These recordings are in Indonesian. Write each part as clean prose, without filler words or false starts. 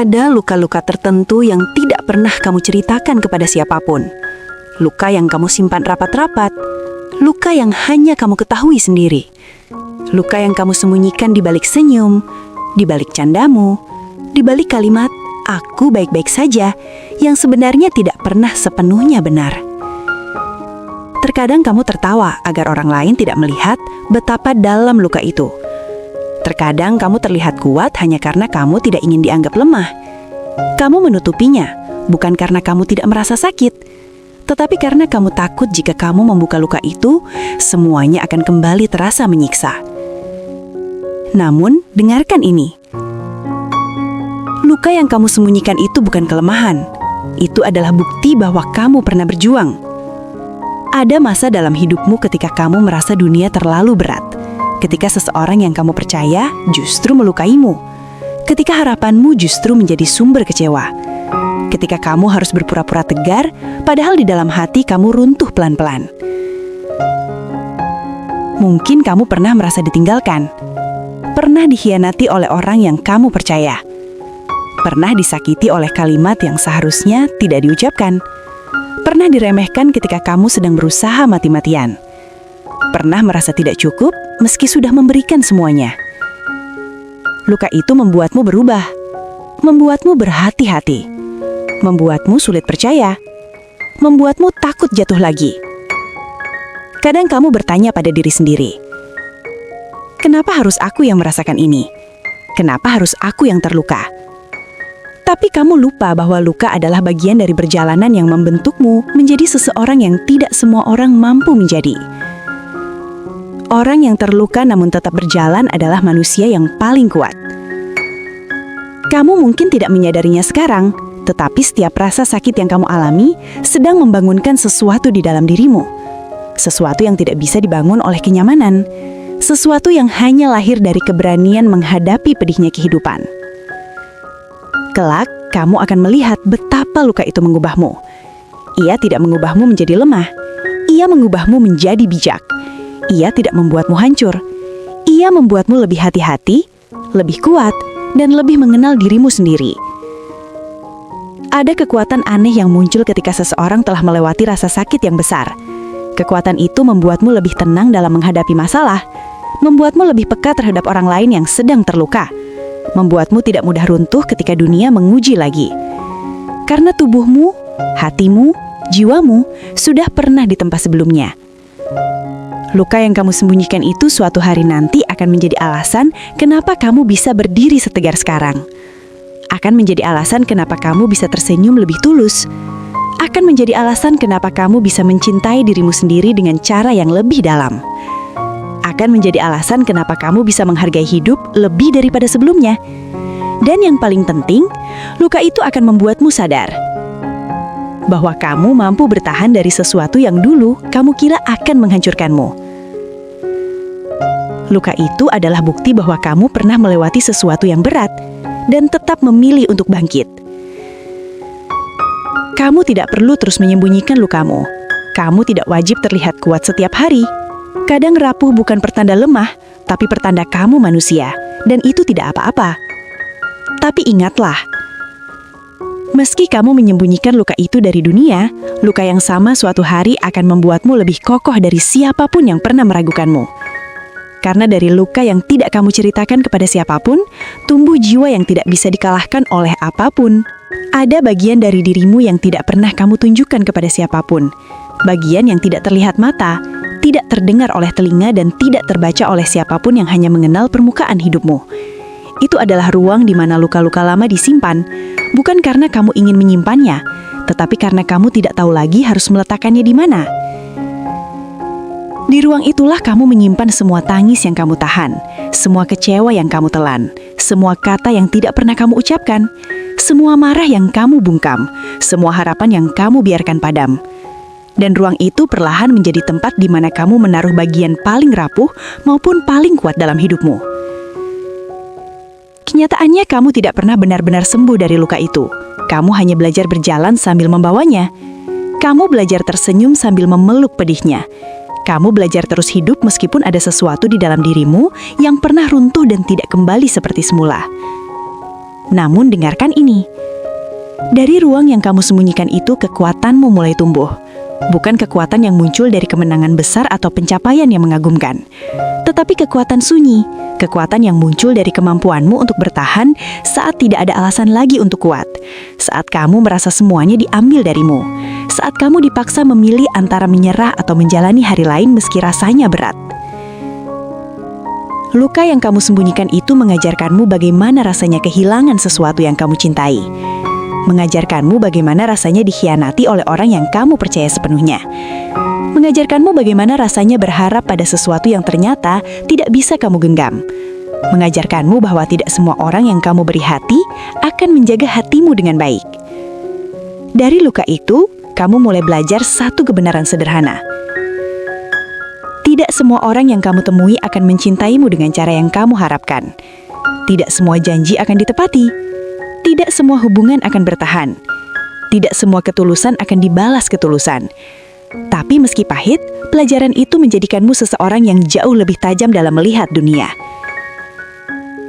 Ada luka-luka tertentu yang tidak pernah kamu ceritakan kepada siapapun. Luka yang kamu simpan rapat-rapat. Luka yang hanya kamu ketahui sendiri. Luka yang kamu sembunyikan di balik senyum, di balik candamu, di balik kalimat "aku baik-baik saja" yang sebenarnya tidak pernah sepenuhnya benar. Terkadang kamu tertawa agar orang lain tidak melihat betapa dalam luka itu. Terkadang kamu terlihat kuat hanya karena kamu tidak ingin dianggap lemah. Kamu menutupinya, bukan karena kamu tidak merasa sakit, tetapi karena kamu takut jika kamu membuka luka itu, semuanya akan kembali terasa menyiksa. Namun, dengarkan ini. Luka yang kamu sembunyikan itu bukan kelemahan. Itu adalah bukti bahwa kamu pernah berjuang. Ada masa dalam hidupmu ketika kamu merasa dunia terlalu berat. Ketika seseorang yang kamu percaya justru melukaimu. Ketika harapanmu justru menjadi sumber kecewa. Ketika kamu harus berpura-pura tegar, padahal di dalam hati kamu runtuh pelan-pelan. Mungkin kamu pernah merasa ditinggalkan. Pernah dikhianati oleh orang yang kamu percaya. Pernah disakiti oleh kalimat yang seharusnya tidak diucapkan. Pernah diremehkan ketika kamu sedang berusaha mati-matian. Pernah merasa tidak cukup meski sudah memberikan semuanya. Luka itu membuatmu berubah, membuatmu berhati-hati, membuatmu sulit percaya, membuatmu takut jatuh lagi. Kadang kamu bertanya pada diri sendiri, kenapa harus aku yang merasakan ini? Kenapa harus aku yang terluka? Tapi kamu lupa bahwa luka adalah bagian dari perjalanan yang membentukmu menjadi seseorang yang tidak semua orang mampu menjadi. Orang yang terluka namun tetap berjalan adalah manusia yang paling kuat. Kamu mungkin tidak menyadarinya sekarang, tetapi setiap rasa sakit yang kamu alami sedang membangunkan sesuatu di dalam dirimu. Sesuatu yang tidak bisa dibangun oleh kenyamanan. Sesuatu yang hanya lahir dari keberanian menghadapi pedihnya kehidupan. Kelak, kamu akan melihat betapa luka itu mengubahmu. Ia tidak mengubahmu menjadi lemah. Ia mengubahmu menjadi bijak. Ia tidak membuatmu hancur. Ia membuatmu lebih hati-hati, lebih kuat, dan lebih mengenal dirimu sendiri. Ada kekuatan aneh yang muncul ketika seseorang telah melewati rasa sakit yang besar. Kekuatan itu membuatmu lebih tenang dalam menghadapi masalah, membuatmu lebih peka terhadap orang lain yang sedang terluka, membuatmu tidak mudah runtuh ketika dunia menguji lagi. Karena tubuhmu, hatimu, jiwamu sudah pernah ditempa sebelumnya. Luka yang kamu sembunyikan itu suatu hari nanti akan menjadi alasan kenapa kamu bisa berdiri setegar sekarang. Akan menjadi alasan kenapa kamu bisa tersenyum lebih tulus. Akan menjadi alasan kenapa kamu bisa mencintai dirimu sendiri dengan cara yang lebih dalam. Akan menjadi alasan kenapa kamu bisa menghargai hidup lebih daripada sebelumnya. Dan yang paling penting, luka itu akan membuatmu sadar bahwa kamu mampu bertahan dari sesuatu yang dulu kamu kira akan menghancurkanmu. Luka itu adalah bukti bahwa kamu pernah melewati sesuatu yang berat dan tetap memilih untuk bangkit. Kamu tidak perlu terus menyembunyikan lukamu. Kamu tidak wajib terlihat kuat setiap hari. Kadang rapuh bukan pertanda lemah, tapi pertanda kamu manusia, dan itu tidak apa-apa. Tapi ingatlah, meski kamu menyembunyikan luka itu dari dunia, luka yang sama suatu hari akan membuatmu lebih kokoh dari siapapun yang pernah meragukanmu. Karena dari luka yang tidak kamu ceritakan kepada siapapun, tumbuh jiwa yang tidak bisa dikalahkan oleh apapun. Ada bagian dari dirimu yang tidak pernah kamu tunjukkan kepada siapapun. Bagian yang tidak terlihat mata, tidak terdengar oleh telinga, dan tidak terbaca oleh siapapun yang hanya mengenal permukaan hidupmu. Itu adalah ruang di mana luka-luka lama disimpan, bukan karena kamu ingin menyimpannya, tetapi karena kamu tidak tahu lagi harus meletakkannya di mana. Di ruang itulah kamu menyimpan semua tangis yang kamu tahan, semua kecewa yang kamu telan, semua kata yang tidak pernah kamu ucapkan, semua marah yang kamu bungkam, semua harapan yang kamu biarkan padam. Dan ruang itu perlahan menjadi tempat di mana kamu menaruh bagian paling rapuh maupun paling kuat dalam hidupmu. Kenyataannya kamu tidak pernah benar-benar sembuh dari luka itu. Kamu hanya belajar berjalan sambil membawanya. Kamu belajar tersenyum sambil memeluk pedihnya. Kamu belajar terus hidup meskipun ada sesuatu di dalam dirimu yang pernah runtuh dan tidak kembali seperti semula. Namun dengarkan ini. Dari ruang yang kamu sembunyikan itu kekuatanmu mulai tumbuh. Bukan kekuatan yang muncul dari kemenangan besar atau pencapaian yang mengagumkan, tetapi kekuatan sunyi, kekuatan yang muncul dari kemampuanmu untuk bertahan saat tidak ada alasan lagi untuk kuat, saat kamu merasa semuanya diambil darimu, saat kamu dipaksa memilih antara menyerah atau menjalani hari lain meski rasanya berat. Luka yang kamu sembunyikan itu mengajarkanmu bagaimana rasanya kehilangan sesuatu yang kamu cintai. Mengajarkanmu bagaimana rasanya dikhianati oleh orang yang kamu percaya sepenuhnya. Mengajarkanmu bagaimana rasanya berharap pada sesuatu yang ternyata tidak bisa kamu genggam. Mengajarkanmu bahwa tidak semua orang yang kamu beri hati akan menjaga hatimu dengan baik. Dari luka itu, kamu mulai belajar satu kebenaran sederhana. Tidak semua orang yang kamu temui akan mencintaimu dengan cara yang kamu harapkan. Tidak semua janji akan ditepati. Tidak semua hubungan akan bertahan. Tidak semua ketulusan akan dibalas ketulusan. Tapi meski pahit, pelajaran itu menjadikanmu seseorang yang jauh lebih tajam dalam melihat dunia.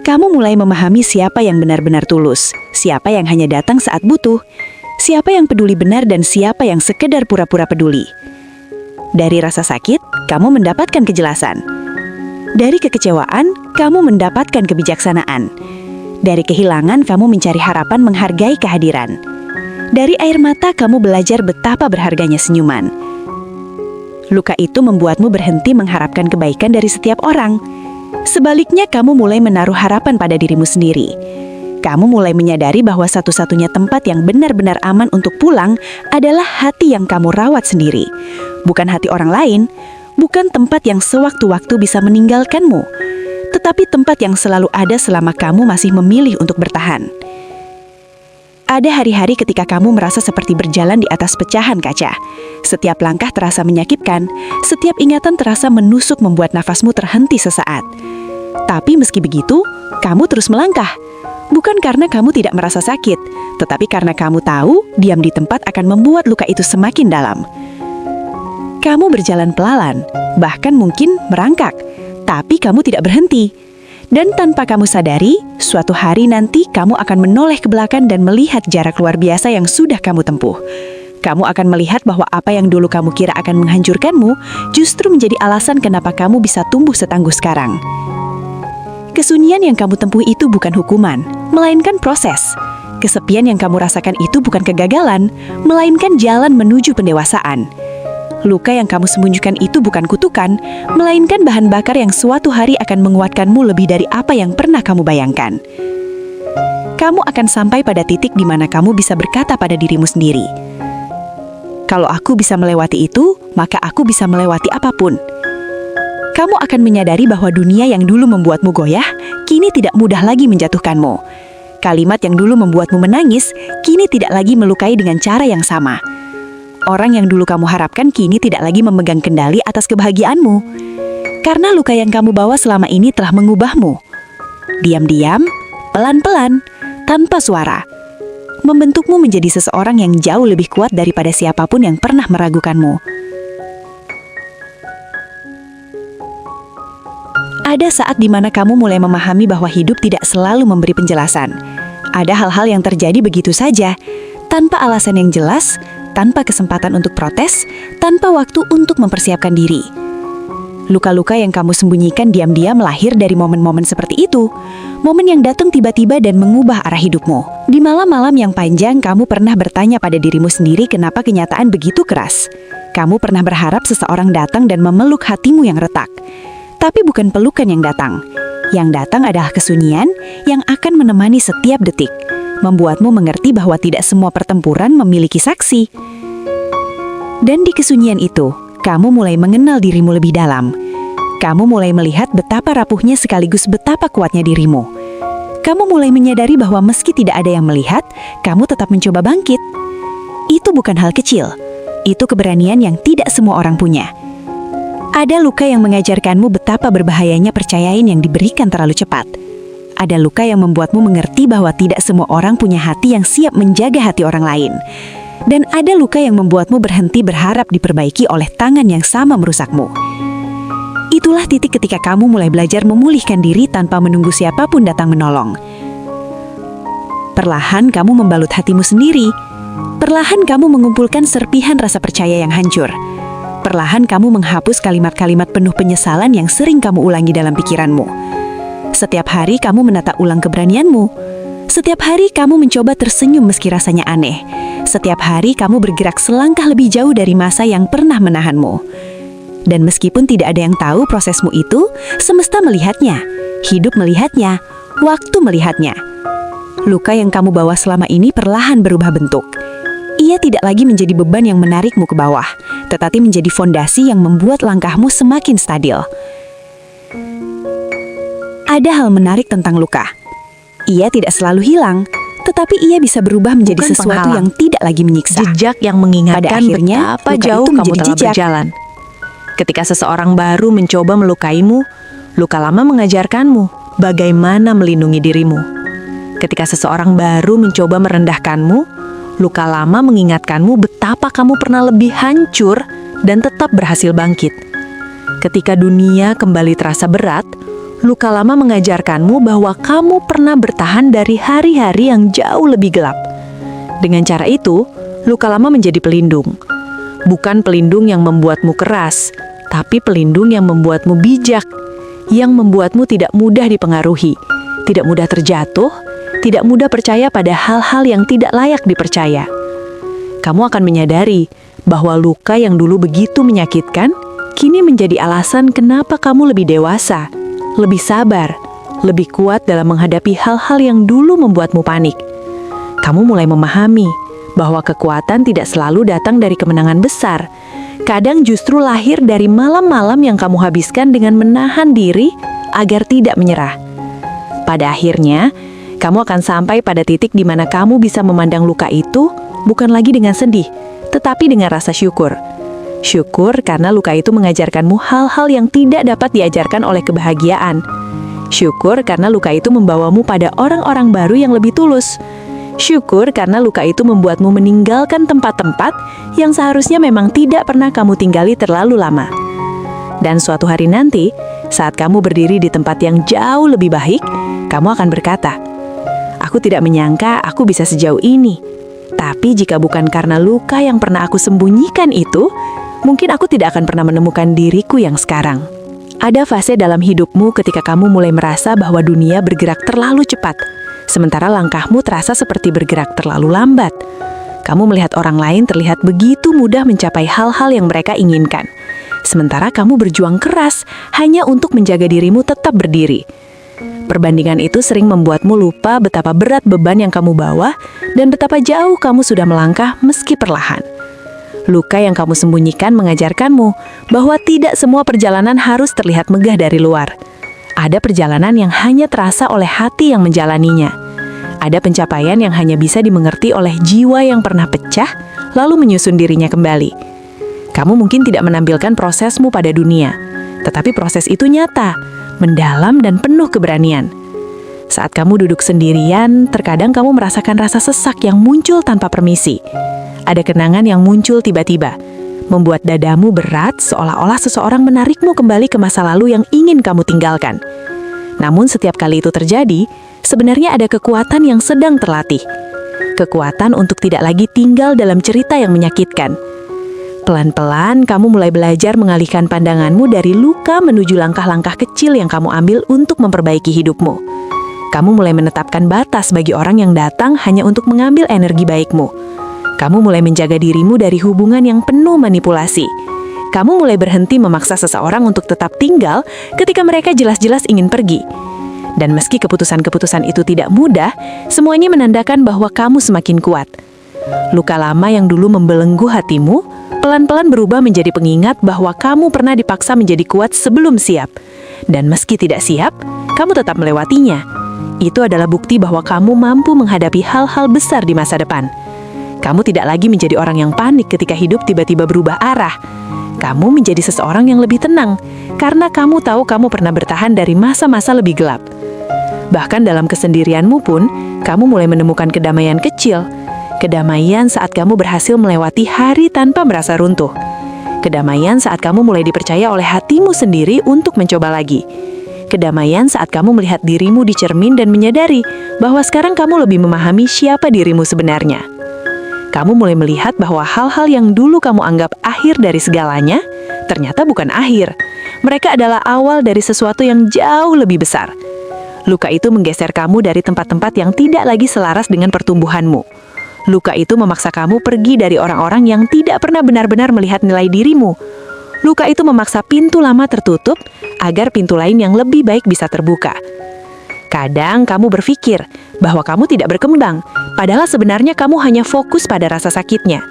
Kamu mulai memahami siapa yang benar-benar tulus, siapa yang hanya datang saat butuh, siapa yang peduli benar dan siapa yang sekedar pura-pura peduli. Dari rasa sakit, kamu mendapatkan kejelasan. Dari kekecewaan, kamu mendapatkan kebijaksanaan. Dari kehilangan, kamu mencari harapan menghargai kehadiran. Dari air mata, kamu belajar betapa berharganya senyuman. Luka itu membuatmu berhenti mengharapkan kebaikan dari setiap orang. Sebaliknya, kamu mulai menaruh harapan pada dirimu sendiri. Kamu mulai menyadari bahwa satu-satunya tempat yang benar-benar aman untuk pulang adalah hati yang kamu rawat sendiri. Bukan hati orang lain, bukan tempat yang sewaktu-waktu bisa meninggalkanmu, tetapi tempat yang selalu ada selama kamu masih memilih untuk bertahan. Ada hari-hari ketika kamu merasa seperti berjalan di atas pecahan kaca. Setiap langkah terasa menyakitkan, setiap ingatan terasa menusuk membuat nafasmu terhenti sesaat. Tapi meski begitu, kamu terus melangkah. Bukan karena kamu tidak merasa sakit, tetapi karena kamu tahu diam di tempat akan membuat luka itu semakin dalam. Kamu berjalan pelalan, bahkan mungkin merangkak, tapi kamu tidak berhenti. Dan tanpa kamu sadari, suatu hari nanti kamu akan menoleh ke belakang dan melihat jarak luar biasa yang sudah kamu tempuh. Kamu akan melihat bahwa apa yang dulu kamu kira akan menghancurkanmu, justru menjadi alasan kenapa kamu bisa tumbuh setangguh sekarang. Kesunyian yang kamu tempuh itu bukan hukuman, melainkan proses. Kesepian yang kamu rasakan itu bukan kegagalan, melainkan jalan menuju pendewasaan. Luka yang kamu sembunyikan itu bukan kutukan, melainkan bahan bakar yang suatu hari akan menguatkanmu lebih dari apa yang pernah kamu bayangkan. Kamu akan sampai pada titik di mana kamu bisa berkata pada dirimu sendiri, "Kalau aku bisa melewati itu, maka aku bisa melewati apapun." Kamu akan menyadari bahwa dunia yang dulu membuatmu goyah, kini tidak mudah lagi menjatuhkanmu. Kalimat yang dulu membuatmu menangis, kini tidak lagi melukai dengan cara yang sama. Orang yang dulu kamu harapkan kini tidak lagi memegang kendali atas kebahagiaanmu. Karena luka yang kamu bawa selama ini telah mengubahmu. Diam-diam, pelan-pelan, tanpa suara. Membentukmu menjadi seseorang yang jauh lebih kuat daripada siapapun yang pernah meragukanmu. Ada saat di mana kamu mulai memahami bahwa hidup tidak selalu memberi penjelasan. Ada hal-hal yang terjadi begitu saja, tanpa alasan yang jelas, tanpa kesempatan untuk protes, tanpa waktu untuk mempersiapkan diri. Luka-luka yang kamu sembunyikan diam-diam lahir dari momen-momen seperti itu. Momen yang datang tiba-tiba dan mengubah arah hidupmu. Di malam-malam yang panjang, kamu pernah bertanya pada dirimu sendiri kenapa kenyataan begitu keras. Kamu pernah berharap seseorang datang dan memeluk hatimu yang retak. Tapi bukan pelukan yang datang. Yang datang adalah kesunyian yang akan menemani setiap detik. Membuatmu mengerti bahwa tidak semua pertempuran memiliki saksi. Dan di kesunyian itu, kamu mulai mengenal dirimu lebih dalam. Kamu mulai melihat betapa rapuhnya sekaligus betapa kuatnya dirimu. Kamu mulai menyadari bahwa meski tidak ada yang melihat, kamu tetap mencoba bangkit. Itu bukan hal kecil. Itu keberanian yang tidak semua orang punya. Ada luka yang mengajarkanmu betapa berbahayanya percayaan yang diberikan terlalu cepat. Ada luka yang membuatmu mengerti bahwa tidak semua orang punya hati yang siap menjaga hati orang lain. Dan ada luka yang membuatmu berhenti berharap diperbaiki oleh tangan yang sama merusakmu. Itulah titik ketika kamu mulai belajar memulihkan diri tanpa menunggu siapapun datang menolong. Perlahan kamu membalut hatimu sendiri. Perlahan kamu mengumpulkan serpihan rasa percaya yang hancur. Perlahan kamu menghapus kalimat-kalimat penuh penyesalan yang sering kamu ulangi dalam pikiranmu. Setiap hari kamu menata ulang keberanianmu. Setiap hari kamu mencoba tersenyum meski rasanya aneh. Setiap hari kamu bergerak selangkah lebih jauh dari masa yang pernah menahanmu. Dan meskipun tidak ada yang tahu prosesmu itu, semesta melihatnya, hidup melihatnya, waktu melihatnya. Luka yang kamu bawa selama ini perlahan berubah bentuk. Ia tidak lagi menjadi beban yang menarikmu ke bawah, tetapi menjadi fondasi yang membuat langkahmu semakin stabil. Ada hal menarik tentang luka. Ia tidak selalu hilang, tetapi ia bisa berubah menjadi Bukan sesuatu penghalang. yang tidak lagi menyiksa. Jejak yang mengingatkan Pada akhirnya, betapa luka jauh itu kamu menjadi telah jejak. berjalan. Ketika seseorang baru mencoba melukaimu, luka lama mengajarkanmu bagaimana melindungi dirimu. Ketika seseorang baru mencoba merendahkanmu, luka lama mengingatkanmu betapa kamu pernah lebih hancur dan tetap berhasil bangkit. Ketika dunia kembali terasa berat, luka lama mengajarkanmu bahwa kamu pernah bertahan dari hari-hari yang jauh lebih gelap. Dengan cara itu, luka lama menjadi pelindung. Bukan pelindung yang membuatmu keras, tapi pelindung yang membuatmu bijak, yang membuatmu tidak mudah dipengaruhi, tidak mudah terjatuh, tidak mudah percaya pada hal-hal yang tidak layak dipercaya. Kamu akan menyadari bahwa luka yang dulu begitu menyakitkan, kini menjadi alasan kenapa kamu lebih dewasa, lebih sabar, lebih kuat dalam menghadapi hal-hal yang dulu membuatmu panik. Kamu mulai memahami bahwa kekuatan tidak selalu datang dari kemenangan besar. Kadang justru lahir dari malam-malam yang kamu habiskan dengan menahan diri agar tidak menyerah. Pada akhirnya, kamu akan sampai pada titik di mana kamu bisa memandang luka itu bukan lagi dengan sedih, tetapi dengan rasa syukur. Syukur karena luka itu mengajarkanmu hal-hal yang tidak dapat diajarkan oleh kebahagiaan. Syukur karena luka itu membawamu pada orang-orang baru yang lebih tulus. Syukur karena luka itu membuatmu meninggalkan tempat-tempat yang seharusnya memang tidak pernah kamu tinggali terlalu lama. Dan suatu hari nanti, saat kamu berdiri di tempat yang jauh lebih baik, kamu akan berkata, "Aku tidak menyangka aku bisa sejauh ini. Tapi jika bukan karena luka yang pernah aku sembunyikan itu, mungkin aku tidak akan pernah menemukan diriku yang sekarang." Ada fase dalam hidupmu ketika kamu mulai merasa bahwa dunia bergerak terlalu cepat, sementara langkahmu terasa seperti bergerak terlalu lambat. Kamu melihat orang lain terlihat begitu mudah mencapai hal-hal yang mereka inginkan, sementara kamu berjuang keras hanya untuk menjaga dirimu tetap berdiri. Perbandingan itu sering membuatmu lupa betapa berat beban yang kamu bawa dan betapa jauh kamu sudah melangkah meski perlahan. Luka yang kamu sembunyikan mengajarkanmu bahwa tidak semua perjalanan harus terlihat megah dari luar. Ada perjalanan yang hanya terasa oleh hati yang menjalaninya. Ada pencapaian yang hanya bisa dimengerti oleh jiwa yang pernah pecah, lalu menyusun dirinya kembali. Kamu mungkin tidak menampilkan prosesmu pada dunia, tetapi proses itu nyata, mendalam dan penuh keberanian. Saat kamu duduk sendirian, terkadang kamu merasakan rasa sesak yang muncul tanpa permisi. Ada kenangan yang muncul tiba-tiba, membuat dadamu berat seolah-olah seseorang menarikmu kembali ke masa lalu yang ingin kamu tinggalkan. Namun setiap kali itu terjadi, sebenarnya ada kekuatan yang sedang terlatih. Kekuatan untuk tidak lagi tinggal dalam cerita yang menyakitkan. Pelan-pelan kamu mulai belajar mengalihkan pandanganmu dari luka menuju langkah-langkah kecil yang kamu ambil untuk memperbaiki hidupmu. Kamu mulai menetapkan batas bagi orang yang datang hanya untuk mengambil energi baikmu. Kamu mulai menjaga dirimu dari hubungan yang penuh manipulasi. Kamu mulai berhenti memaksa seseorang untuk tetap tinggal ketika mereka jelas-jelas ingin pergi. Dan meski keputusan-keputusan itu tidak mudah, semuanya menandakan bahwa kamu semakin kuat. Luka lama yang dulu membelenggu hatimu, pelan-pelan berubah menjadi pengingat bahwa kamu pernah dipaksa menjadi kuat sebelum siap. Dan meski tidak siap, kamu tetap melewatinya. Itu adalah bukti bahwa kamu mampu menghadapi hal-hal besar di masa depan. Kamu tidak lagi menjadi orang yang panik ketika hidup tiba-tiba berubah arah. Kamu menjadi seseorang yang lebih tenang, karena kamu tahu kamu pernah bertahan dari masa-masa lebih gelap. Bahkan dalam kesendirianmu pun, kamu mulai menemukan kedamaian kecil. Kedamaian saat kamu berhasil melewati hari tanpa merasa runtuh. Kedamaian saat kamu mulai dipercaya oleh hatimu sendiri untuk mencoba lagi. Kedamaian saat kamu melihat dirimu di cermin dan menyadari bahwa sekarang kamu lebih memahami siapa dirimu sebenarnya. Kamu mulai melihat bahwa hal-hal yang dulu kamu anggap akhir dari segalanya, ternyata bukan akhir. Mereka adalah awal dari sesuatu yang jauh lebih besar. Luka itu menggeser kamu dari tempat-tempat yang tidak lagi selaras dengan pertumbuhanmu. Luka itu memaksa kamu pergi dari orang-orang yang tidak pernah benar-benar melihat nilai dirimu. Luka itu memaksa pintu lama tertutup agar pintu lain yang lebih baik bisa terbuka. Kadang kamu berpikir bahwa kamu tidak berkembang, padahal sebenarnya kamu hanya fokus pada rasa sakitnya.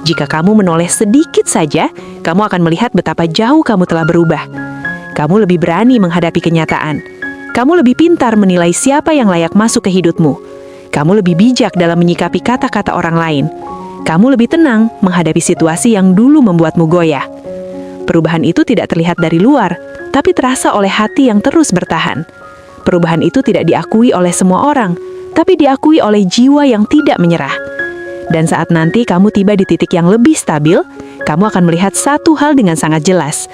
Jika kamu menoleh sedikit saja, kamu akan melihat betapa jauh kamu telah berubah. Kamu lebih berani menghadapi kenyataan. Kamu lebih pintar menilai siapa yang layak masuk ke hidupmu. Kamu lebih bijak dalam menyikapi kata-kata orang lain. Kamu lebih tenang menghadapi situasi yang dulu membuatmu goyah. Perubahan itu tidak terlihat dari luar, tapi terasa oleh hati yang terus bertahan. Perubahan itu tidak diakui oleh semua orang, tapi diakui oleh jiwa yang tidak menyerah. Dan saat nanti kamu tiba di titik yang lebih stabil, kamu akan melihat satu hal dengan sangat jelas.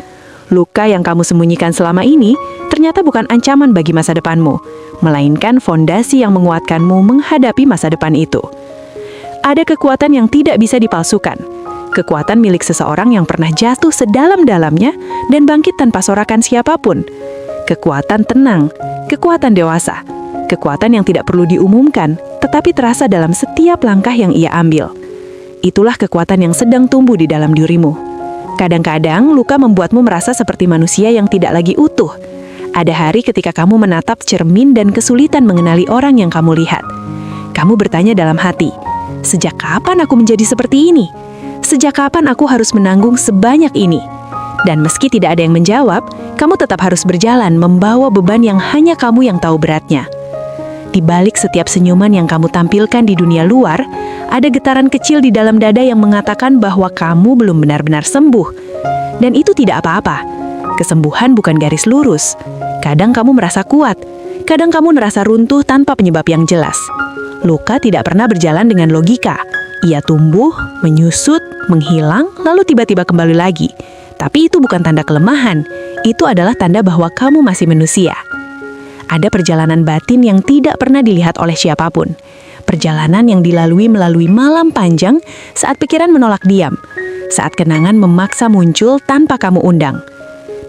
Luka yang kamu sembunyikan selama ini ternyata bukan ancaman bagi masa depanmu, melainkan fondasi yang menguatkanmu menghadapi masa depan itu. Ada kekuatan yang tidak bisa dipalsukan. Kekuatan milik seseorang yang pernah jatuh sedalam-dalamnya dan bangkit tanpa sorakan siapapun. Kekuatan tenang, kekuatan dewasa, kekuatan yang tidak perlu diumumkan, tetapi terasa dalam setiap langkah yang ia ambil. Itulah kekuatan yang sedang tumbuh di dalam dirimu. Kadang-kadang luka membuatmu merasa seperti manusia yang tidak lagi utuh. Ada hari ketika kamu menatap cermin dan kesulitan mengenali orang yang kamu lihat. Kamu bertanya dalam hati, sejak kapan aku menjadi seperti ini? Sejak kapan aku harus menanggung sebanyak ini? Dan meski tidak ada yang menjawab, kamu tetap harus berjalan membawa beban yang hanya kamu yang tahu beratnya. Di balik setiap senyuman yang kamu tampilkan di dunia luar, ada getaran kecil di dalam dada yang mengatakan bahwa kamu belum benar-benar sembuh. Dan itu tidak apa-apa. Kesembuhan bukan garis lurus. Kadang kamu merasa kuat, kadang kamu merasa runtuh tanpa penyebab yang jelas. Luka tidak pernah berjalan dengan logika. Ia tumbuh, menyusut, menghilang, lalu tiba-tiba kembali lagi. Tapi itu bukan tanda kelemahan, itu adalah tanda bahwa kamu masih manusia. Ada perjalanan batin yang tidak pernah dilihat oleh siapapun. Perjalanan yang dilalui melalui malam panjang saat pikiran menolak diam, saat kenangan memaksa muncul tanpa kamu undang.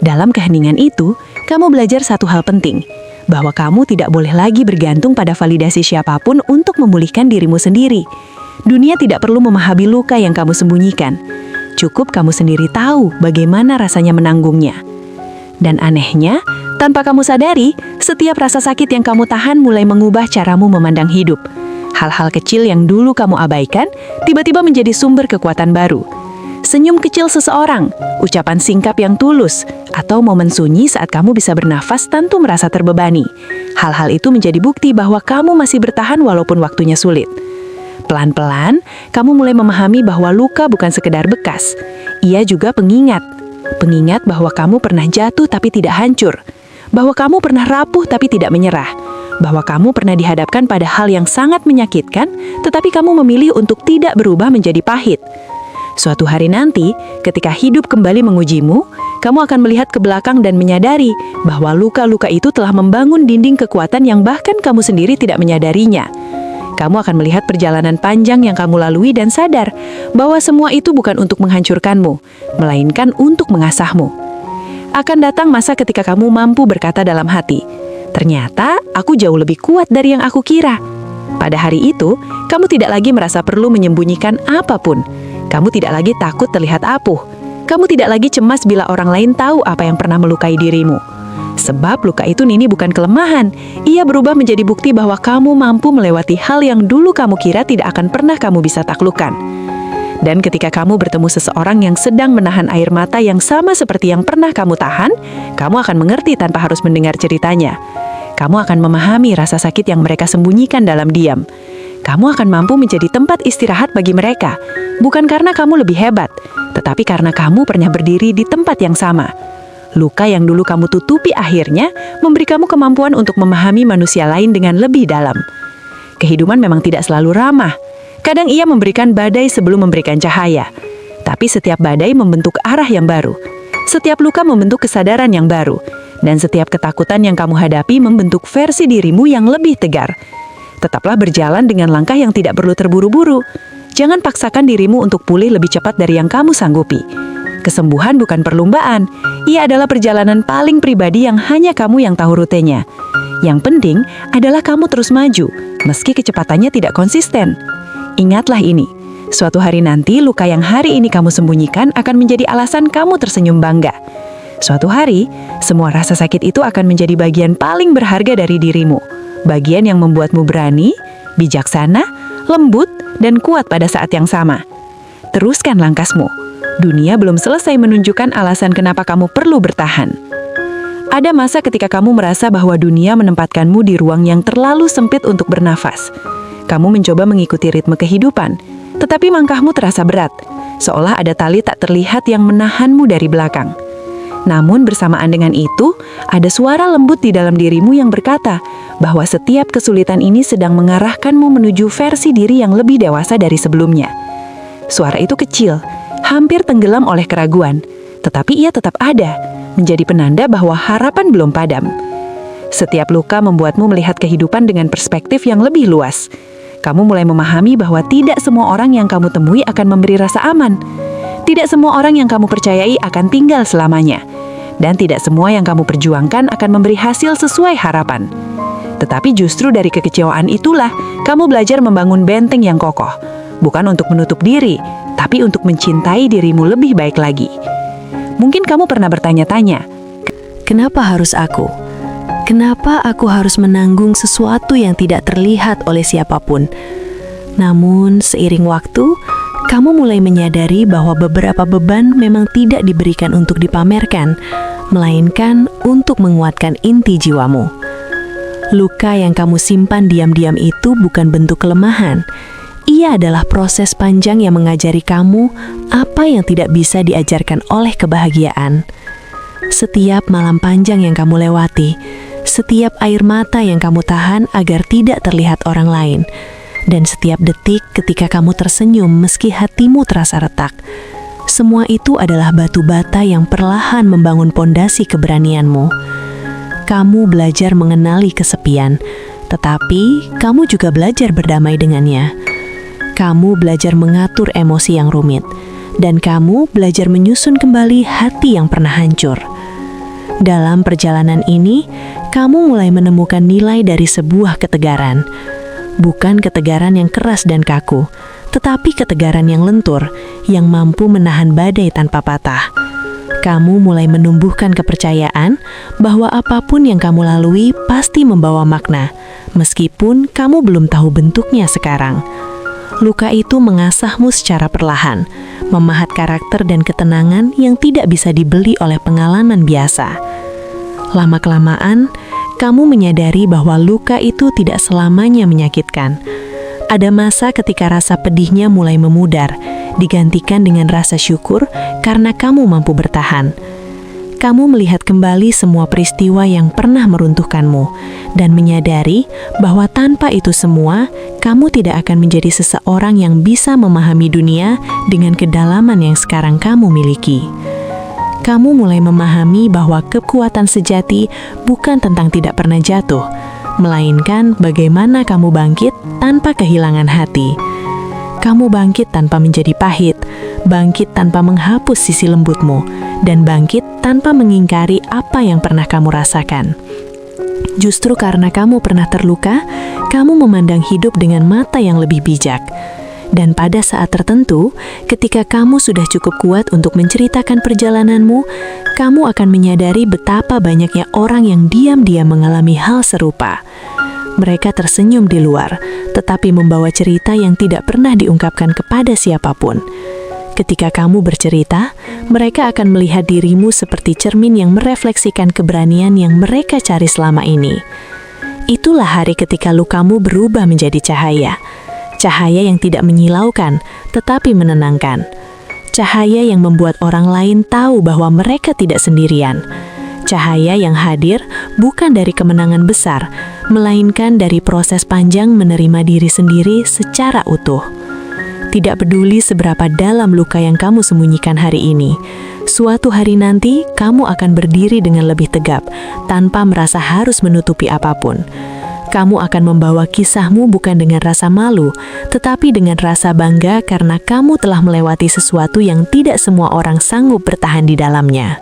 Dalam keheningan itu, kamu belajar satu hal penting, bahwa kamu tidak boleh lagi bergantung pada validasi siapapun untuk memulihkan dirimu sendiri. Dunia tidak perlu memahami luka yang kamu sembunyikan. Cukup kamu sendiri tahu bagaimana rasanya menanggungnya. Dan anehnya, tanpa kamu sadari, setiap rasa sakit yang kamu tahan mulai mengubah caramu memandang hidup. Hal-hal kecil yang dulu kamu abaikan, tiba-tiba menjadi sumber kekuatan baru. Senyum kecil seseorang, ucapan singkap yang tulus, atau momen sunyi saat kamu bisa bernafas tanpa merasa terbebani. Hal-hal itu menjadi bukti bahwa kamu masih bertahan walaupun waktunya sulit. Pelan-pelan, kamu mulai memahami bahwa luka bukan sekedar bekas. Ia juga pengingat. Pengingat bahwa kamu pernah jatuh tapi tidak hancur. Bahwa kamu pernah rapuh tapi tidak menyerah. Bahwa kamu pernah dihadapkan pada hal yang sangat menyakitkan, tetapi kamu memilih untuk tidak berubah menjadi pahit. Suatu hari nanti, ketika hidup kembali mengujimu, kamu akan melihat ke belakang dan menyadari bahwa luka-luka itu telah membangun dinding kekuatan yang bahkan kamu sendiri tidak menyadarinya. Kamu akan melihat perjalanan panjang yang kamu lalui dan sadar bahwa semua itu bukan untuk menghancurkanmu, melainkan untuk mengasahmu. Akan datang masa ketika kamu mampu berkata dalam hati, ternyata aku jauh lebih kuat dari yang aku kira. Pada hari itu, kamu tidak lagi merasa perlu menyembunyikan apapun. Kamu tidak lagi takut terlihat apuh. Kamu tidak lagi cemas bila orang lain tahu apa yang pernah melukai dirimu. Sebab luka itu Nini bukan kelemahan. Ia berubah menjadi bukti bahwa kamu mampu melewati hal yang dulu kamu kira tidak akan pernah kamu bisa taklukkan. Dan ketika kamu bertemu seseorang yang sedang menahan air mata yang sama seperti yang pernah kamu tahan, kamu akan mengerti tanpa harus mendengar ceritanya. Kamu akan memahami rasa sakit yang mereka sembunyikan dalam diam. Kamu akan mampu menjadi tempat istirahat bagi mereka, bukan karena kamu lebih hebat, tetapi karena kamu pernah berdiri di tempat yang sama. Luka yang dulu kamu tutupi akhirnya memberi kamu kemampuan untuk memahami manusia lain dengan lebih dalam. Kehidupan memang tidak selalu ramah. Kadang ia memberikan badai sebelum memberikan cahaya. Tapi setiap badai membentuk arah yang baru. Setiap luka membentuk kesadaran yang baru. Dan setiap ketakutan yang kamu hadapi membentuk versi dirimu yang lebih tegar. Tetaplah berjalan dengan langkah yang tidak perlu terburu-buru. Jangan paksakan dirimu untuk pulih lebih cepat dari yang kamu sanggupi. Kesembuhan bukan perlombaan, ia adalah perjalanan paling pribadi yang hanya kamu yang tahu rutenya. Yang penting adalah kamu terus maju, meski kecepatannya tidak konsisten. Ingatlah ini, suatu hari nanti luka yang hari ini kamu sembunyikan akan menjadi alasan kamu tersenyum bangga. Suatu hari, semua rasa sakit itu akan menjadi bagian paling berharga dari dirimu. Bagian yang membuatmu berani, bijaksana, lembut, dan kuat pada saat yang sama. Teruskan langkahmu. Dunia belum selesai menunjukkan alasan kenapa kamu perlu bertahan. Ada masa ketika kamu merasa bahwa dunia menempatkanmu di ruang yang terlalu sempit untuk bernafas. Kamu mencoba mengikuti ritme kehidupan, tetapi langkahmu terasa berat, seolah ada tali tak terlihat yang menahanmu dari belakang. Namun bersamaan dengan itu, ada suara lembut di dalam dirimu yang berkata bahwa setiap kesulitan ini sedang mengarahkanmu menuju versi diri yang lebih dewasa dari sebelumnya. Suara itu kecil, hampir tenggelam oleh keraguan, tetapi ia tetap ada, menjadi penanda bahwa harapan belum padam. Setiap luka membuatmu melihat kehidupan dengan perspektif yang lebih luas. Kamu mulai memahami bahwa tidak semua orang yang kamu temui akan memberi rasa aman. Tidak semua orang yang kamu percayai akan tinggal selamanya. Dan tidak semua yang kamu perjuangkan akan memberi hasil sesuai harapan. Tetapi justru dari kekecewaan itulah, kamu belajar membangun benteng yang kokoh. Bukan untuk menutup diri, tapi untuk mencintai dirimu lebih baik lagi. Mungkin kamu pernah bertanya-tanya, Kenapa harus aku? Kenapa aku harus menanggung sesuatu yang tidak terlihat oleh siapapun? Namun, seiring waktu, kamu mulai menyadari bahwa beberapa beban memang tidak diberikan untuk dipamerkan, melainkan untuk menguatkan inti jiwamu. Luka yang kamu simpan diam-diam itu bukan bentuk kelemahan. Ia adalah proses panjang yang mengajari kamu apa yang tidak bisa diajarkan oleh kebahagiaan. Setiap malam panjang yang kamu lewati, setiap air mata yang kamu tahan agar tidak terlihat orang lain, dan setiap detik ketika kamu tersenyum meski hatimu terasa retak, semua itu adalah batu bata yang perlahan membangun pondasi keberanianmu. Kamu belajar mengenali kesepian, tetapi kamu juga belajar berdamai dengannya. Kamu belajar mengatur emosi yang rumit, dan kamu belajar menyusun kembali hati yang pernah hancur. Dalam perjalanan ini, kamu mulai menemukan nilai dari sebuah ketegaran. Bukan ketegaran yang keras dan kaku, tetapi ketegaran yang lentur, yang mampu menahan badai tanpa patah. Kamu mulai menumbuhkan kepercayaan bahwa apapun yang kamu lalui pasti membawa makna, meskipun kamu belum tahu bentuknya sekarang. Luka itu mengasahmu secara perlahan, memahat karakter dan ketenangan yang tidak bisa dibeli oleh pengalaman biasa. Lama-kelamaan, kamu menyadari bahwa luka itu tidak selamanya menyakitkan. Ada masa ketika rasa pedihnya mulai memudar, digantikan dengan rasa syukur karena kamu mampu bertahan. Kamu melihat kembali semua peristiwa yang pernah meruntuhkanmu dan menyadari bahwa tanpa itu semua, kamu tidak akan menjadi seseorang yang bisa memahami dunia dengan kedalaman yang sekarang kamu miliki. Kamu mulai memahami bahwa kekuatan sejati bukan tentang tidak pernah jatuh, melainkan bagaimana kamu bangkit tanpa kehilangan hati. Kamu bangkit tanpa menjadi pahit, bangkit tanpa menghapus sisi lembutmu, dan bangkit tanpa mengingkari apa yang pernah kamu rasakan. Justru karena kamu pernah terluka, kamu memandang hidup dengan mata yang lebih bijak. Dan pada saat tertentu, ketika kamu sudah cukup kuat untuk menceritakan perjalananmu, kamu akan menyadari betapa banyaknya orang yang diam-diam mengalami hal serupa. Mereka tersenyum di luar, tetapi membawa cerita yang tidak pernah diungkapkan kepada siapapun. Ketika kamu bercerita, mereka akan melihat dirimu seperti cermin yang merefleksikan keberanian yang mereka cari selama ini. Itulah hari ketika lukamu berubah menjadi cahaya. Cahaya yang tidak menyilaukan, tetapi menenangkan. Cahaya yang membuat orang lain tahu bahwa mereka tidak sendirian. Cahaya yang hadir bukan dari kemenangan besar, melainkan dari proses panjang menerima diri sendiri secara utuh. Tidak peduli seberapa dalam luka yang kamu sembunyikan hari ini, suatu hari nanti kamu akan berdiri dengan lebih tegap, tanpa merasa harus menutupi apapun. Kamu akan membawa kisahmu bukan dengan rasa malu, tetapi dengan rasa bangga karena kamu telah melewati sesuatu yang tidak semua orang sanggup bertahan di dalamnya.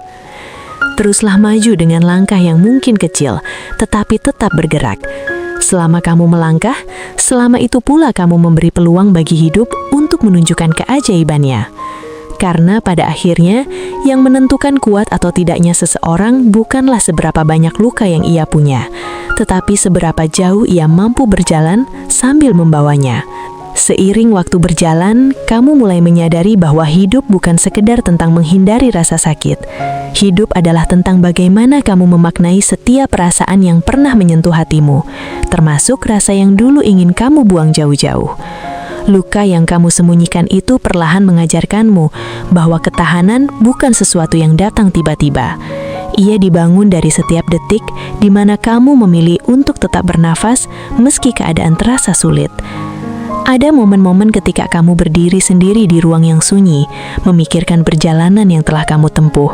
Teruslah maju dengan langkah yang mungkin kecil, tetapi tetap bergerak. Selama kamu melangkah, selama itu pula kamu memberi peluang bagi hidup untuk menunjukkan keajaibannya. Karena pada akhirnya, yang menentukan kuat atau tidaknya seseorang bukanlah seberapa banyak luka yang ia punya, tetapi seberapa jauh ia mampu berjalan sambil membawanya. Seiring waktu berjalan, kamu mulai menyadari bahwa hidup bukan sekedar tentang menghindari rasa sakit. Hidup adalah tentang bagaimana kamu memaknai setiap perasaan yang pernah menyentuh hatimu, termasuk rasa yang dulu ingin kamu buang jauh-jauh. Luka yang kamu sembunyikan itu perlahan mengajarkanmu bahwa ketahanan bukan sesuatu yang datang tiba-tiba. Ia dibangun dari setiap detik di mana kamu memilih untuk tetap bernafas meski keadaan terasa sulit. Ada momen-momen ketika kamu berdiri sendiri di ruang yang sunyi, memikirkan perjalanan yang telah kamu tempuh.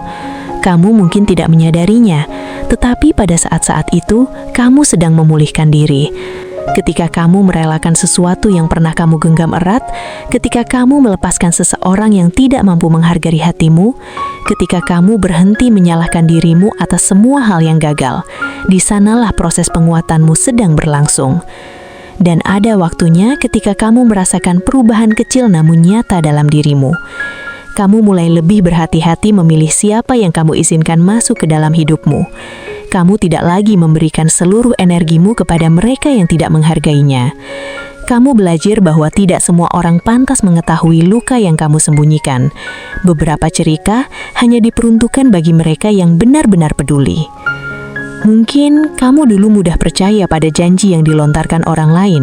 Kamu mungkin tidak menyadarinya, tetapi pada saat-saat itu, kamu sedang memulihkan diri. Ketika kamu merelakan sesuatu yang pernah kamu genggam erat, ketika kamu melepaskan seseorang yang tidak mampu menghargai hatimu, ketika kamu berhenti menyalahkan dirimu atas semua hal yang gagal, di sanalah proses penguatanmu sedang berlangsung. Dan ada waktunya ketika kamu merasakan perubahan kecil namun nyata dalam dirimu. Kamu mulai lebih berhati-hati memilih siapa yang kamu izinkan masuk ke dalam hidupmu. Kamu tidak lagi memberikan seluruh energimu kepada mereka yang tidak menghargainya. Kamu belajar bahwa tidak semua orang pantas mengetahui luka yang kamu sembunyikan. Beberapa cerita hanya diperuntukkan bagi mereka yang benar-benar peduli. Mungkin kamu dulu mudah percaya pada janji yang dilontarkan orang lain.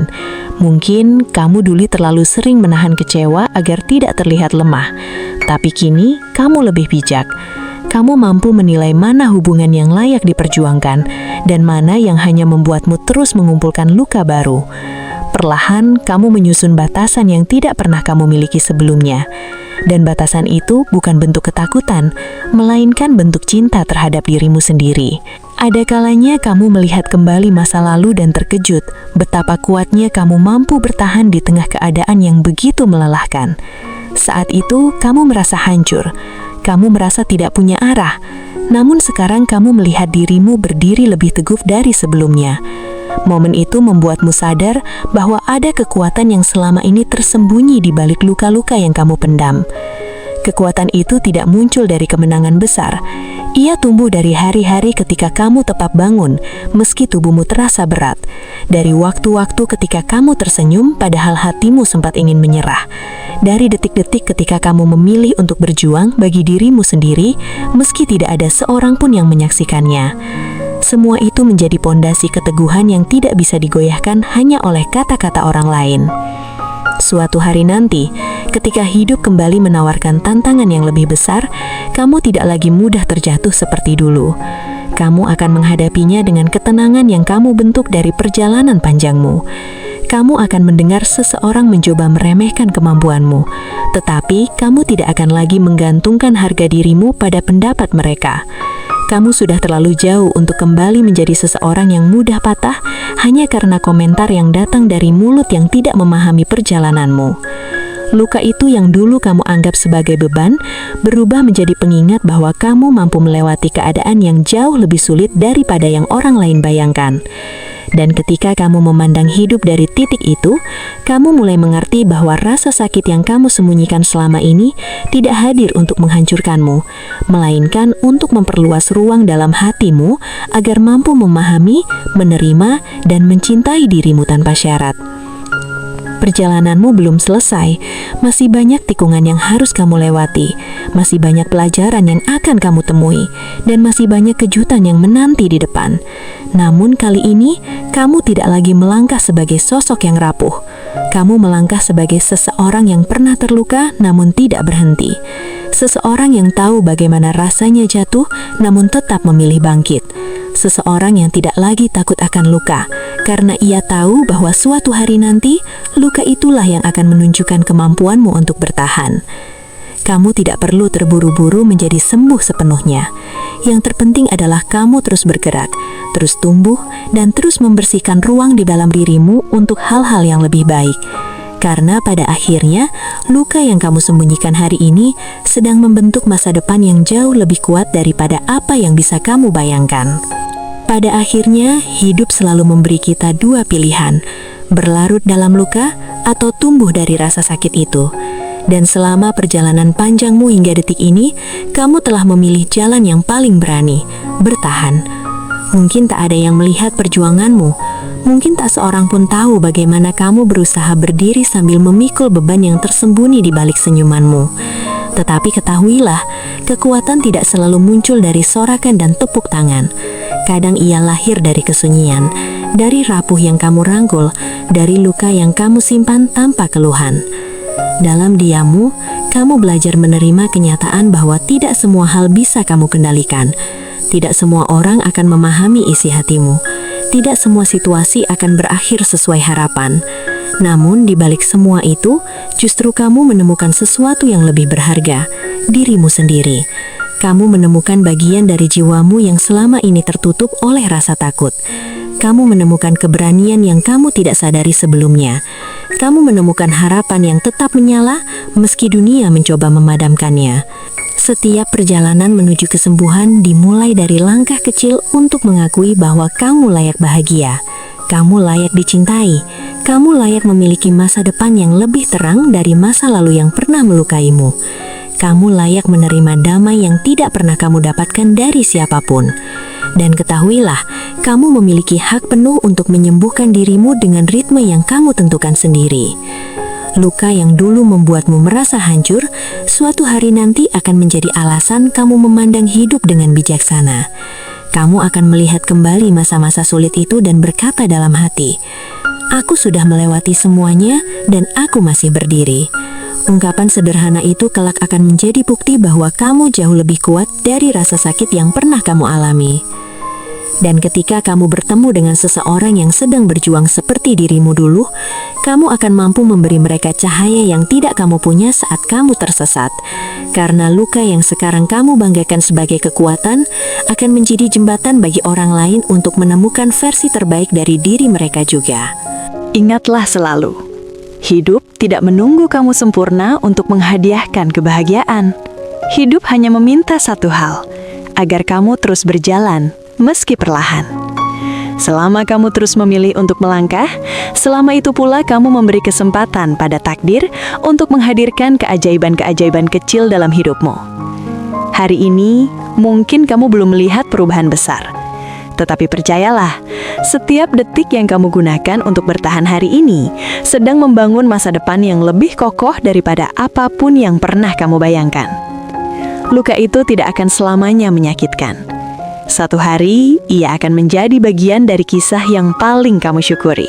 Mungkin kamu dulu terlalu sering menahan kecewa agar tidak terlihat lemah. Tapi kini kamu lebih bijak. Kamu mampu menilai mana hubungan yang layak diperjuangkan dan mana yang hanya membuatmu terus mengumpulkan luka baru. Perlahan kamu menyusun batasan yang tidak pernah kamu miliki sebelumnya. Dan batasan itu bukan bentuk ketakutan, melainkan bentuk cinta terhadap dirimu sendiri. Ada kalanya kamu melihat kembali masa lalu dan terkejut betapa kuatnya kamu mampu bertahan di tengah keadaan yang begitu melelahkan. Saat itu kamu merasa hancur, kamu merasa tidak punya arah. Namun sekarang kamu melihat dirimu berdiri lebih teguh dari sebelumnya. Momen itu membuatmu sadar bahwa ada kekuatan yang selama ini tersembunyi di balik luka-luka yang kamu pendam. Kekuatan itu tidak muncul dari kemenangan besar. Ia tumbuh dari hari-hari ketika kamu tetap bangun, meski tubuhmu terasa berat. Dari waktu-waktu ketika kamu tersenyum, padahal hatimu sempat ingin menyerah. Dari detik-detik ketika kamu memilih untuk berjuang bagi dirimu sendiri, meski tidak ada seorang pun yang menyaksikannya. Semua itu menjadi pondasi keteguhan yang tidak bisa digoyahkan hanya oleh kata-kata orang lain. Suatu hari nanti, ketika hidup kembali menawarkan tantangan yang lebih besar, kamu tidak lagi mudah terjatuh seperti dulu. Kamu akan menghadapinya dengan ketenangan yang kamu bentuk dari perjalanan panjangmu. Kamu akan mendengar seseorang mencoba meremehkan kemampuanmu, tetapi kamu tidak akan lagi menggantungkan harga dirimu pada pendapat mereka. Kamu sudah terlalu jauh untuk kembali menjadi seseorang yang mudah patah hanya karena komentar yang datang dari mulut yang tidak memahami perjalananmu. Luka itu yang dulu kamu anggap sebagai beban, berubah menjadi pengingat bahwa kamu mampu melewati keadaan yang jauh lebih sulit daripada yang orang lain bayangkan. Dan ketika kamu memandang hidup dari titik itu, kamu mulai mengerti bahwa rasa sakit yang kamu sembunyikan selama ini tidak hadir untuk menghancurkanmu, melainkan untuk memperluas ruang dalam hatimu agar mampu memahami, menerima, dan mencintai dirimu tanpa syarat. Perjalananmu belum selesai, masih banyak tikungan yang harus kamu lewati, masih banyak pelajaran yang akan kamu temui, dan masih banyak kejutan yang menanti di depan. Namun kali ini, kamu tidak lagi melangkah sebagai sosok yang rapuh. Kamu melangkah sebagai seseorang yang pernah terluka namun tidak berhenti. Seseorang yang tahu bagaimana rasanya jatuh namun tetap memilih bangkit. Seseorang yang tidak lagi takut akan luka, karena ia tahu bahwa suatu hari nanti luka itulah yang akan menunjukkan kemampuanmu untuk bertahan. Kamu tidak perlu terburu-buru menjadi sembuh sepenuhnya. Yang terpenting adalah kamu terus bergerak, terus tumbuh, dan terus membersihkan ruang di dalam dirimu untuk hal-hal yang lebih baik. Karena pada akhirnya, luka yang kamu sembunyikan hari ini sedang membentuk masa depan yang jauh lebih kuat daripada apa yang bisa kamu bayangkan. Pada akhirnya, hidup selalu memberi kita dua pilihan, berlarut dalam luka atau tumbuh dari rasa sakit itu. Dan selama perjalanan panjangmu hingga detik ini, kamu telah memilih jalan yang paling berani, bertahan. Mungkin tak ada yang melihat perjuanganmu, mungkin tak seorang pun tahu bagaimana kamu berusaha berdiri sambil memikul beban yang tersembunyi di balik senyumanmu. Tetapi ketahuilah, kekuatan tidak selalu muncul dari sorakan dan tepuk tangan. Kadang ia lahir dari kesunyian, dari rapuh yang kamu rangkul, dari luka yang kamu simpan tanpa keluhan. Dalam diammu, kamu belajar menerima kenyataan bahwa tidak semua hal bisa kamu kendalikan. Tidak semua orang akan memahami isi hatimu. Tidak semua situasi akan berakhir sesuai harapan. Namun, di balik semua itu, justru kamu menemukan sesuatu yang lebih berharga, dirimu sendiri. Kamu menemukan bagian dari jiwamu yang selama ini tertutup oleh rasa takut. Kamu menemukan keberanian yang kamu tidak sadari sebelumnya. Kamu menemukan harapan yang tetap menyala meski dunia mencoba memadamkannya. Setiap perjalanan menuju kesembuhan dimulai dari langkah kecil untuk mengakui bahwa kamu layak bahagia. Kamu layak dicintai. Kamu layak memiliki masa depan yang lebih terang dari masa lalu yang pernah melukaimu. Kamu layak menerima damai yang tidak pernah kamu dapatkan dari siapapun. Dan ketahuilah, kamu memiliki hak penuh untuk menyembuhkan dirimu dengan ritme yang kamu tentukan sendiri. Luka yang dulu membuatmu merasa hancur, suatu hari nanti akan menjadi alasan kamu memandang hidup dengan bijaksana. Kamu akan melihat kembali masa-masa sulit itu dan berkata dalam hati, "Aku sudah melewati semuanya dan aku masih berdiri." Ungkapan sederhana itu kelak akan menjadi bukti bahwa kamu jauh lebih kuat dari rasa sakit yang pernah kamu alami. Dan ketika kamu bertemu dengan seseorang yang sedang berjuang seperti dirimu dulu, kamu akan mampu memberi mereka cahaya yang tidak kamu punya saat kamu tersesat. Karena luka yang sekarang kamu banggakan sebagai kekuatan akan menjadi jembatan bagi orang lain untuk menemukan versi terbaik dari diri mereka juga. Ingatlah selalu, hidup tidak menunggu kamu sempurna untuk menghadiahkan kebahagiaan. Hidup hanya meminta satu hal, agar kamu terus berjalan, meski perlahan. Selama kamu terus memilih untuk melangkah, selama itu pula kamu memberi kesempatan pada takdir untuk menghadirkan keajaiban-keajaiban kecil dalam hidupmu. Hari ini, mungkin kamu belum melihat perubahan besar. Tetapi percayalah, setiap detik yang kamu gunakan untuk bertahan hari ini sedang membangun masa depan yang lebih kokoh daripada apapun yang pernah kamu bayangkan. Luka itu tidak akan selamanya menyakitkan. Satu hari, ia akan menjadi bagian dari kisah yang paling kamu syukuri.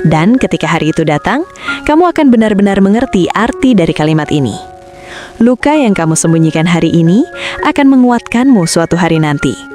Dan ketika hari itu datang, kamu akan benar-benar mengerti arti dari kalimat ini. Luka yang kamu sembunyikan hari ini akan menguatkanmu suatu hari nanti.